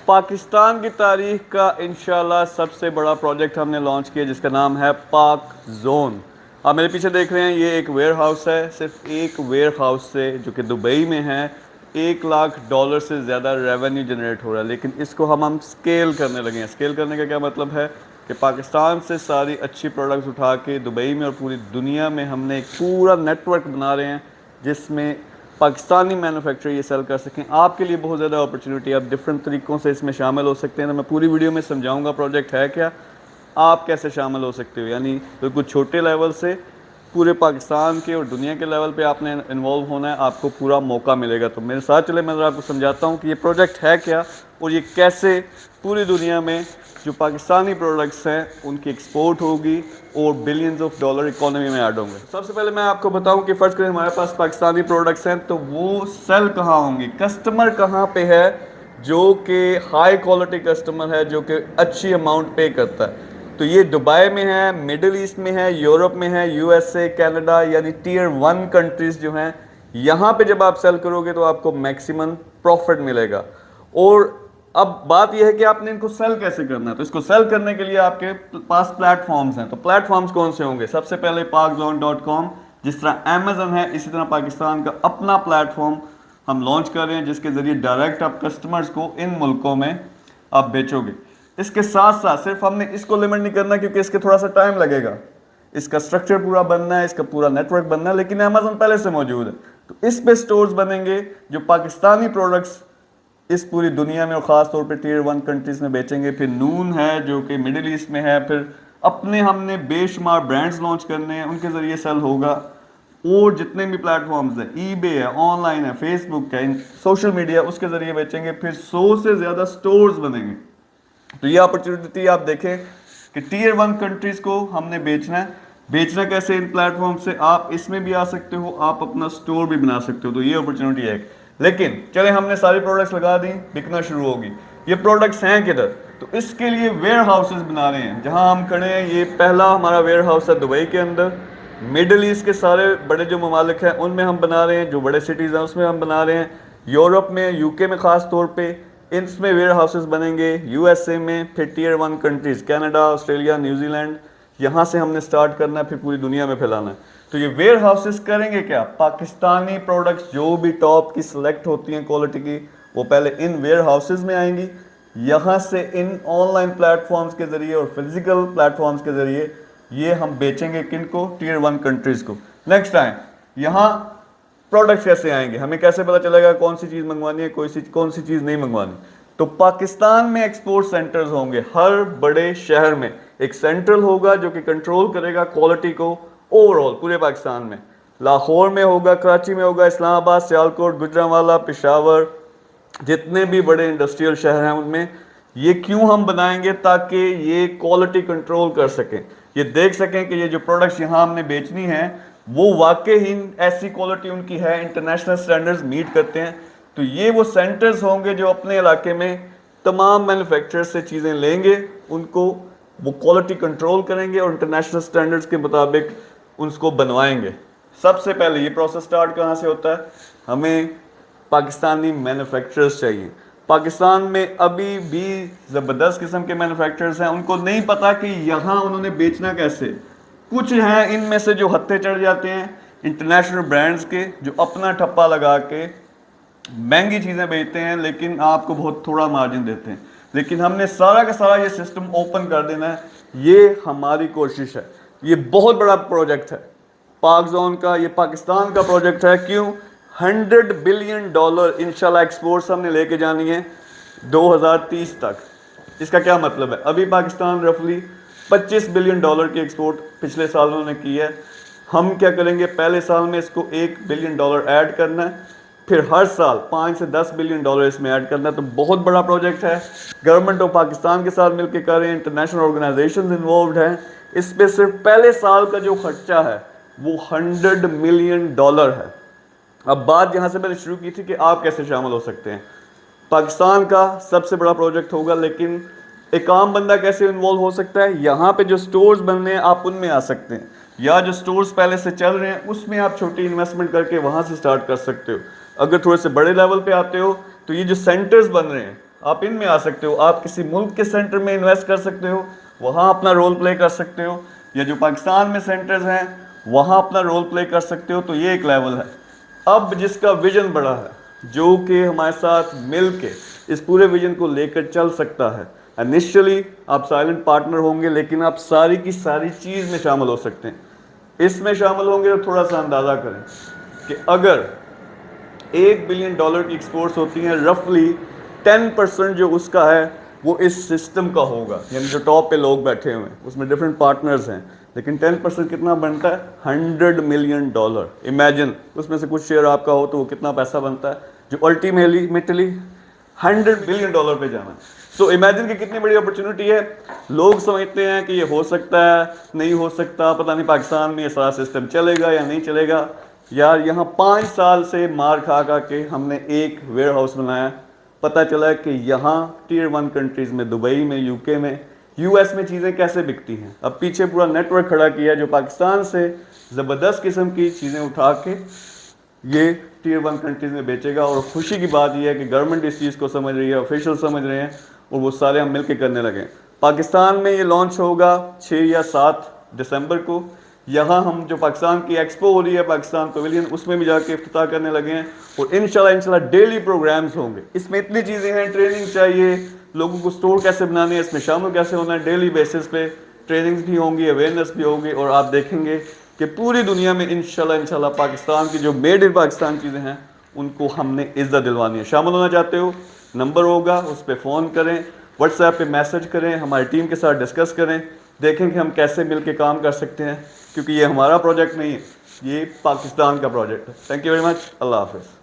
पाकिस्तान की तारीख का इंशाल्लाह सबसे बड़ा प्रोजेक्ट हमने लॉन्च किया जिसका नाम है पाक जोन। आप मेरे पीछे देख रहे हैं, ये एक वेयर हाउस है। सिर्फ एक वेयर हाउस से जो कि दुबई में है $1 लाख से ज़्यादा रेवेन्यू जनरेट हो रहा है। लेकिन इसको हम स्केल करने लगे हैं। स्केल करने का क्या मतलब है कि पाकिस्तान से सारी अच्छी प्रोडक्ट्स उठा के दुबई में और पूरी दुनिया में हमने एक पूरा नेटवर्क बना रहे हैं जिसमें पाकिस्तानी मैन्युफैक्चर ये सेल कर सकें। आपके लिए बहुत ज़्यादा अपॉर्चुनिटी, आप डिफरेंट तरीक़ों से इसमें शामिल हो सकते हैं। तो मैं पूरी वीडियो में समझाऊंगा प्रोजेक्ट है क्या, आप कैसे शामिल हो सकते हो। यानी बिल्कुल छोटे लेवल से पूरे पाकिस्तान के और दुनिया के लेवल पे आपने इन्वॉल्व होना है, आपको पूरा मौका मिलेगा। तो मेरे साथ चले, मैं आपको समझाता हूँ कि ये प्रोजेक्ट है क्या और ये कैसे पूरी दुनिया में जो पाकिस्तानी प्रोडक्ट्स हैं उनकी एक्सपोर्ट होगी और बिलियंस ऑफ डॉलर इकोनॉमी में ऐड होंगे। सबसे पहले मैं आपको बताऊं कि फ़र्ज़ करें हमारे पास पाकिस्तानी प्रोडक्ट्स हैं तो वो सेल कहाँ होंगी, कस्टमर कहाँ पे है जो कि हाई क्वालिटी कस्टमर है, जो कि अच्छी अमाउंट पे करता है। तो ये दुबई में है, मिडिल ईस्ट में है, यूरोप में है, यूएसए, कनाडा, यानी टीयर 1 कंट्रीज़ जो हैं, यहाँ पे जब आप सेल करोगे तो आपको मैक्सिमम प्रॉफिट मिलेगा। और अब बात यह है कि आपने इनको सेल कैसे करना है। तो इसको सेल करने के लिए आपके पास प्लेटफॉर्म्स हैं। तो प्लेटफॉर्म्स कौन से होंगे? सबसे पहले pakzone.com, जिस तरह अमेजन है इसी तरह पाकिस्तान का अपना प्लेटफॉर्म हम लॉन्च कर रहे हैं जिसके ज़रिए डायरेक्ट आप कस्टमर्स को इन मुल्कों में आप बेचोगे। इसके साथ साथ सिर्फ हमने इसको लिमिट नहीं करना क्योंकि इसके थोड़ा सा टाइम लगेगा, इसका स्ट्रक्चर पूरा बनना है, इसका पूरा नेटवर्क बनना है। लेकिन अमेजन पहले से मौजूद है तो इस पे स्टोर्स बनेंगे जो पाकिस्तानी प्रोडक्ट्स इस पूरी दुनिया में और ख़ास तौर पे टीयर 1 कंट्रीज़ में बेचेंगे। फिर नून है जो कि मिडिल ईस्ट में है। फिर अपने हमने बेशुमार ब्रांड्स लॉन्च करने हैं, उनके ज़रिए सेल होगा। और जितने भी प्लेटफॉर्म्स हैं, ईबे है, ऑनलाइन है, फेसबुक है, सोशल मीडिया, उसके ज़रिए बेचेंगे। फिर 100 से ज़्यादा स्टोर्स बनेंगे। तो ये अपॉर्चुनिटी आप देखें कि टीयर 1 कंट्रीज़ को हमने बेचना है। बेचना कैसे? इन प्लेटफॉर्म से आप इसमें भी आ सकते हो, आप अपना स्टोर भी बना सकते हो। तो ये अपॉर्चुनिटी है। लेकिन चले, हमने सारी प्रोडक्ट्स लगा दी, बिकना शुरू होगी। ये प्रोडक्ट्स हैं किधर? तो इसके लिए वेयर हाउसेस बना रहे हैं। जहां हम खड़े हैं ये पहला हमारा वेयर हाउस है दुबई के अंदर। मिडिल ईस्ट के सारे बड़े जो ममालिक हैं उनमें हम बना रहे हैं, जो बड़े सिटीज़ हैं उसमें हम बना रहे हैं। यूरोप में, यूके में ख़ास तौर पर इसमें वेयर हाउसेस बनेंगे। यूएसए में, फिर tier 1 countries Canada, Australia, New Zealand, यहाँ से हमने स्टार्ट करना है, फिर पूरी दुनिया में फैलाना है। तो ये वेयर हाउसेस करेंगे क्या? पाकिस्तानी प्रोडक्ट्स जो भी टॉप की सिलेक्ट होती हैं क्वालिटी की, वो पहले इन वेयर हाउसेस में आएंगी। यहाँ से इन ऑनलाइन प्लेटफॉर्म्स के ज़रिए और फिजिकल प्लेटफॉर्म्स के ज़रिए ये हम बेचेंगे किनको? टीयर 1 कंट्रीज़ को। नेक्स्ट टाइम यहाँ प्रोडक्ट्स कैसे आएंगे? हमें कैसे पता चलेगा कौन सी चीज़ मंगवानी है, कौन सी चीज़ नहीं मंगवानी? तो पाकिस्तान में एक्सपोर्ट सेंटर्स होंगे। हर बड़े शहर में एक सेंट्रल होगा जो कि कंट्रोल करेगा क्वालिटी को ओवरऑल पूरे पाकिस्तान में। लाहौर में होगा, कराची में होगा, इस्लामाबाद, सियालकोट, गुजरांवाला, पेशावर, जितने भी बड़े इंडस्ट्रियल शहर हैं उनमें। ये क्यों हम बनाएंगे? ताकि ये क्वालिटी कंट्रोल कर सकें, ये देख सकें कि ये जो प्रोडक्ट्स यहाँ हमने बेचनी है वो वाकई ही ऐसी क्वालिटी उनकी है, इंटरनेशनल स्टैंडर्ड्स मीट करते हैं। तो ये वो सेंटर्स होंगे जो अपने इलाके में तमाम मैन्युफैक्चरर्स से चीज़ें लेंगे, उनको वो क्वालिटी कंट्रोल करेंगे और इंटरनेशनल स्टैंडर्ड्स के मुताबिक उसको बनवाएंगे। सबसे पहले ये प्रोसेस स्टार्ट कहाँ से होता है? हमें पाकिस्तानी मैन्युफैक्चरर्स चाहिए। पाकिस्तान में अभी भी ज़बरदस्त किस्म के मैन्युफैक्चरर्स हैं, उनको नहीं पता कि यहाँ उन्होंने बेचना कैसे। कुछ हैं इनमें से जो हत्थे चढ़ जाते हैं इंटरनेशनल ब्रांड्स के, जो अपना ठप्पा लगा के महंगी चीज़ें बेचते हैं लेकिन आपको बहुत थोड़ा मार्जिन देते हैं। लेकिन हमने सारा का सारा ये सिस्टम ओपन कर देना है, ये हमारी कोशिश है। ये बहुत बड़ा प्रोजेक्ट है पाक जोन का, ये पाकिस्तान का प्रोजेक्ट है। क्यों? $100 बिलियन इंशाल्लाह एक्सपोर्ट्स हमने लेके जानी है 2030 तक। इसका क्या मतलब है? अभी पाकिस्तान रफली $25 बिलियन की एक्सपोर्ट पिछले साल उन्होंने की है। हम क्या करेंगे? पहले साल में इसको $1 बिलियन ऐड करना है, फिर हर साल $5 से $10 बिलियन इसमें ऐड करना है। तो बहुत बड़ा प्रोजेक्ट है। गवर्नमेंट ऑफ पाकिस्तान के साथ मिलकर कर रहे हैं, इंटरनेशनल ऑर्गेनाइजेशंस इन्वॉल्व हैं। इस पे सिर्फ पहले साल का जो खर्चा है वो $100 मिलियन है। अब बात यहाँ से मैंने शुरू की थी कि आप कैसे शामिल हो सकते हैं। पाकिस्तान का सबसे बड़ा प्रोजेक्ट होगा, लेकिन एक आम बंदा कैसे इन्वॉल्व हो सकता है? यहाँ पे जो स्टोर्स बनने हैं आप उनमें आ सकते हैं, या जो स्टोर्स पहले से चल रहे हैं उसमें आप छोटी इन्वेस्टमेंट करके वहाँ से स्टार्ट कर सकते हो। अगर थोड़े से बड़े लेवल पे आते हो तो ये जो सेंटर्स बन रहे हैं आप इनमें आ सकते हो, आप किसी मुल्क के सेंटर में इन्वेस्ट कर सकते हो, वहाँ अपना रोल प्ले कर सकते हो, या जो पाकिस्तान में सेंटर्स हैं वहाँ अपना रोल प्ले कर सकते हो। तो ये एक लेवल है। अब जिसका विजन बड़ा है, जो कि हमारे साथ मिल के इस पूरे विजन को लेकर चल सकता है, इनिशियली आप साइलेंट पार्टनर होंगे, लेकिन आप सारी की सारी चीज़ में शामिल हो सकते हैं। इसमें शामिल होंगे तो थोड़ा सा अंदाज़ा करें कि अगर $1 बिलियन की एक्सपोर्ट्स होती हैं, रफली 10% जो उसका है वो इस सिस्टम का होगा, यानी जो टॉप पे लोग बैठे हुए हैं उसमें डिफरेंट पार्टनर्स हैं, लेकिन 10% कितना बनता है? $100 मिलियन। इमेजिन उसमें से कुछ शेयर आपका हो तो वो कितना पैसा बनता है, जो अल्टीमेटली $100 बिलियन पे जाना है। सो इमेजिन कि कितनी बड़ी अपॉर्चुनिटी है। लोग समझते हैं कि ये हो सकता है, नहीं हो सकता, पता नहीं पाकिस्तान में ये सारा सिस्टम चलेगा या नहीं चलेगा। यार यहाँ 5 साल से मार खा खा के हमने एक वेयर हाउस बनाया, पता चला कि यहाँ टियर 1 कंट्रीज़ में, दुबई में, यूके में, यूएस में चीज़ें कैसे बिकती हैं। अब पीछे पूरा नेटवर्क खड़ा किया जो पाकिस्तान से ज़बरदस्त किस्म की चीज़ें उठा के ये टियर 1 कंट्रीज़ में बेचेगा। और खुशी की बात यह है कि गवर्नमेंट इस चीज़ को समझ रही है, ऑफिशियल समझ रहे हैं, और वो सारे हम मिल के करने लगे। पाकिस्तान में ये लॉन्च होगा 6 या 7 दिसंबर को। यहाँ हम जो पाकिस्तान की एक्सपो हो रही है, पाकिस्तान पवेलियन, उसमें भी जाके इफ्तिताह करने लगे हैं। और इंशाल्लाह डेली प्रोग्राम्स होंगे। इसमें इतनी चीज़ें हैं, ट्रेनिंग चाहिए, लोगों को स्टोर कैसे बनाने हैं, इसमें शामिल कैसे होना है, डेली बेसिस पे ट्रेनिंग्स भी होंगी, अवेयरनेस भी होगी। और आप देखेंगे कि पूरी दुनिया में इंशाल्लाह पाकिस्तान की जो मेड इन पाकिस्तान चीज़ें हैं उनको हमने इज्जत दिलवानी है। शामिल होना चाहते हो, नंबर होगा, उस पर फ़ोन करें, व्हाट्सएप पे मैसेज करें, हमारी टीम के साथ डिस्कस करें, देखें कि हम कैसे मिल के काम कर सकते हैं, क्योंकि ये हमारा प्रोजेक्ट नहीं है, ये पाकिस्तान का प्रोजेक्ट है। Thank you very much. अल्लाह हाफ़िज़।